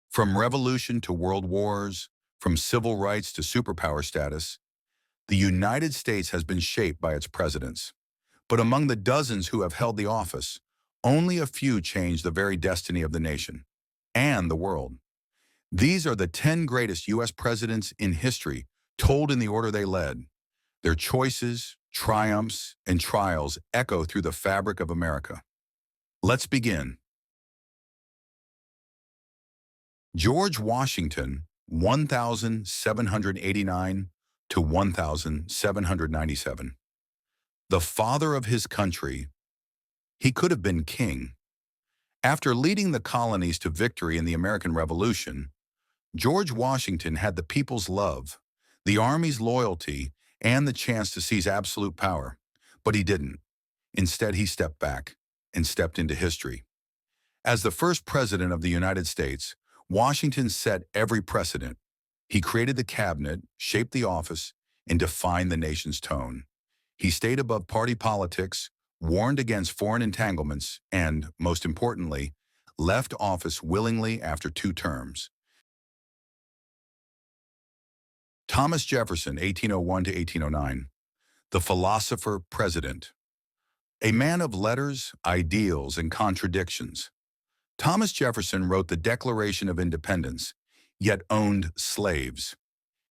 From revolution to world wars, from civil rights to superpower status, the United States has been shaped by its presidents. But among the dozens who have held the office, only a few changed the very destiny of the nation and the world. These are the 10 greatest U.S. presidents in history, told in the order they led. Their choices, triumphs, and trials echo through the fabric of America. Let's begin. George Washington, 1789 to 1797. The father of his country, he could have been king. After leading the colonies to victory in the American Revolution, George Washington had the people's love, the army's loyalty, and the chance to seize absolute power. But he didn't. Instead, he stepped back and stepped into history. As the first president of the United States, Washington set every precedent. He created the cabinet, shaped the office, and defined the nation's tone. He stayed above party politics, warned against foreign entanglements, and, most importantly, left office willingly after 2 terms. Thomas Jefferson, 1801 to 1809, the philosopher president. A man of letters, ideals, and contradictions. Thomas Jefferson wrote the Declaration of Independence, yet owned slaves.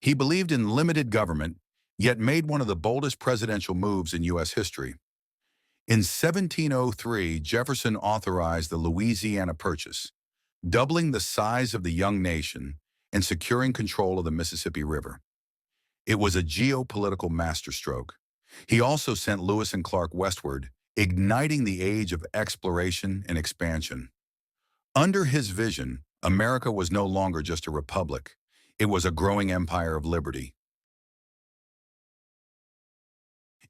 He believed in limited government, yet made one of the boldest presidential moves in U.S. history. In 1703, Jefferson authorized the Louisiana Purchase, doubling the size of the young nation and securing control of the Mississippi River. It was a geopolitical masterstroke. He also sent Lewis and Clark westward, igniting the age of exploration and expansion. Under his vision, America was no longer just a republic. It was a growing empire of liberty.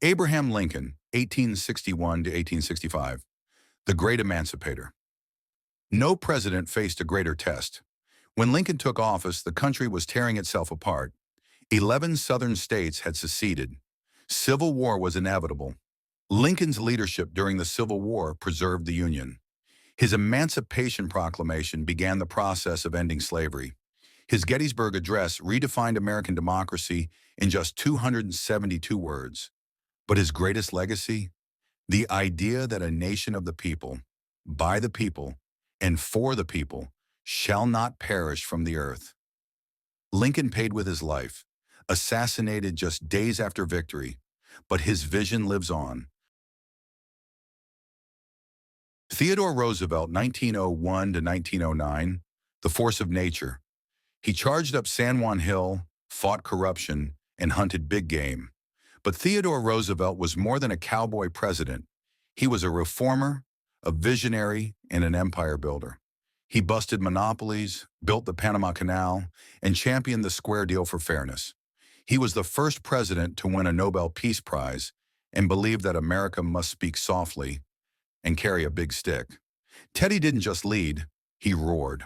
Abraham Lincoln, 1861 to 1865, the great emancipator. No president faced a greater test. When Lincoln took office, the country was tearing itself apart. 11 southern states had seceded. Civil war was inevitable. Lincoln's leadership during the Civil War preserved the Union. His Emancipation Proclamation began the process of ending slavery. His Gettysburg Address redefined American democracy in just 272 words. But his greatest legacy? The idea that a nation of the people, by the people, and for the people, shall not perish from the earth. Lincoln paid with his life, assassinated just days after victory, but his vision lives on. Theodore Roosevelt, 1901 to 1909, the force of nature. He charged up San Juan Hill, fought corruption, and hunted big game. But Theodore Roosevelt was more than a cowboy president. He was a reformer, a visionary, and an empire builder. He busted monopolies, built the Panama Canal, and championed the square deal for fairness. He was the first president to win a Nobel Peace Prize and believed that America must speak softly and carry a big stick. Teddy didn't just lead, he roared.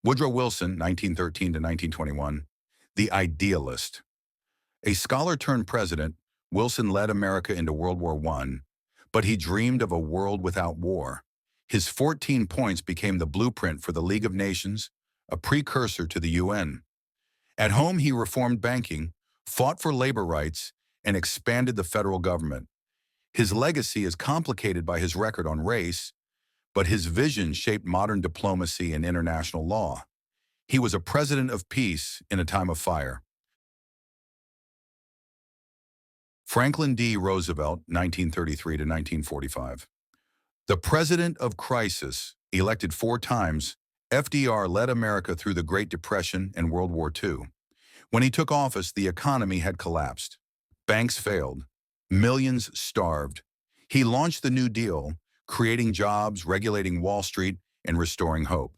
Woodrow Wilson, 1913 to 1921, the idealist. A scholar turned president, Wilson led America into World War I, but he dreamed of a world without war. His 14 points became the blueprint for the League of Nations, a precursor to the UN. At home, he reformed banking, fought for labor rights, and expanded the federal government. His legacy is complicated by his record on race, but his vision shaped modern diplomacy and international law. He was a president of peace in a time of fire. Franklin D. Roosevelt, 1933 to 1945. The president of crisis, elected 4 times, FDR led America through the Great Depression and World War II. When he took office, the economy had collapsed. Banks failed. Millions starved. He launched the New Deal, creating jobs, regulating Wall Street, and restoring hope.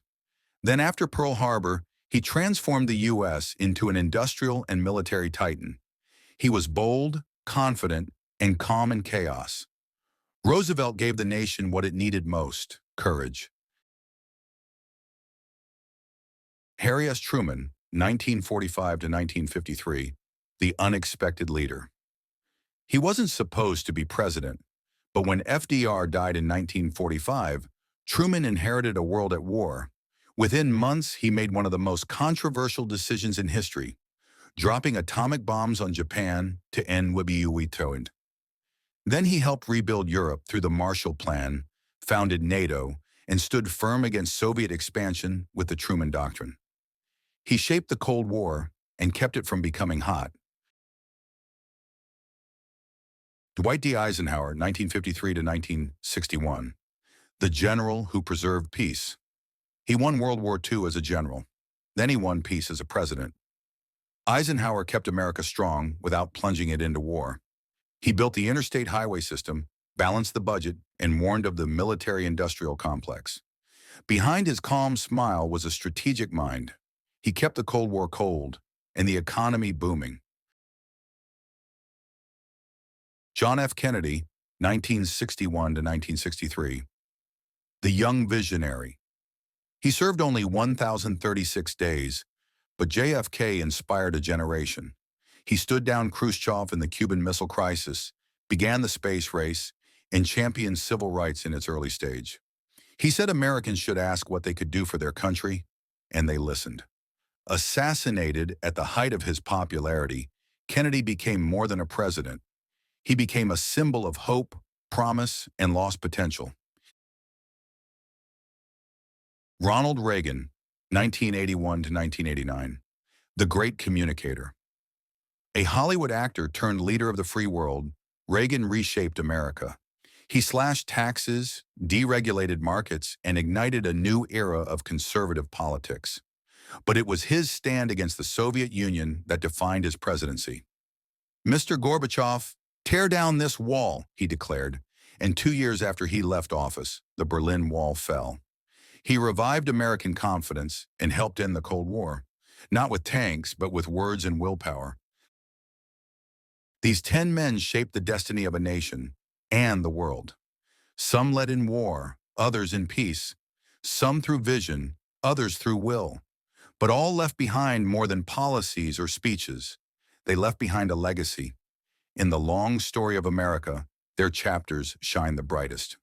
Then after Pearl Harbor, he transformed the U.S. into an industrial and military titan. He was bold, confident, and calm in chaos. Roosevelt gave the nation what it needed most: courage. Harry S. Truman, 1945 to 1953, the unexpected leader. He wasn't supposed to be president, but when FDR died in 1945, Truman inherited a world at war. Within months, he made one of the most controversial decisions in history, dropping atomic bombs on Japan to end Wibiyuwitoint. Then he helped rebuild Europe through the Marshall Plan, founded NATO, and stood firm against Soviet expansion with the Truman Doctrine. He shaped the Cold War and kept it from becoming hot. Dwight D. Eisenhower, 1953 to 1961, the general who preserved peace. He won World War II as a general. Then he won peace as a president. Eisenhower kept America strong without plunging it into war. He built the interstate highway system, balanced the budget, and warned of the military-industrial complex. Behind his calm smile was a strategic mind. He kept the Cold War cold and the economy booming. John F. Kennedy, 1961 to 1963, the young visionary. He served only 1,036 days, but JFK inspired a generation. He stood down Khrushchev in the Cuban Missile Crisis, began the space race, and championed civil rights in its early stage. He said Americans should ask what they could do for their country, and they listened. Assassinated at the height of his popularity, Kennedy became more than a president. He became a symbol of hope, promise, and lost potential. Ronald Reagan, 1981 to 1989, the great communicator. A Hollywood actor turned leader of the free world, Reagan reshaped America. He slashed taxes, deregulated markets, and ignited a new era of conservative politics. But it was his stand against the Soviet Union that defined his presidency. "Mr. Gorbachev, tear down this wall," he declared, and 2 years after he left office, the Berlin Wall fell. He revived American confidence and helped end the Cold War, not with tanks, but with words and willpower. These 10 men shaped the destiny of a nation and the world. Some led in war, others in peace. Some through vision, others through will. But all left behind more than policies or speeches. They left behind a legacy. In the long story of America, their chapters shine the brightest.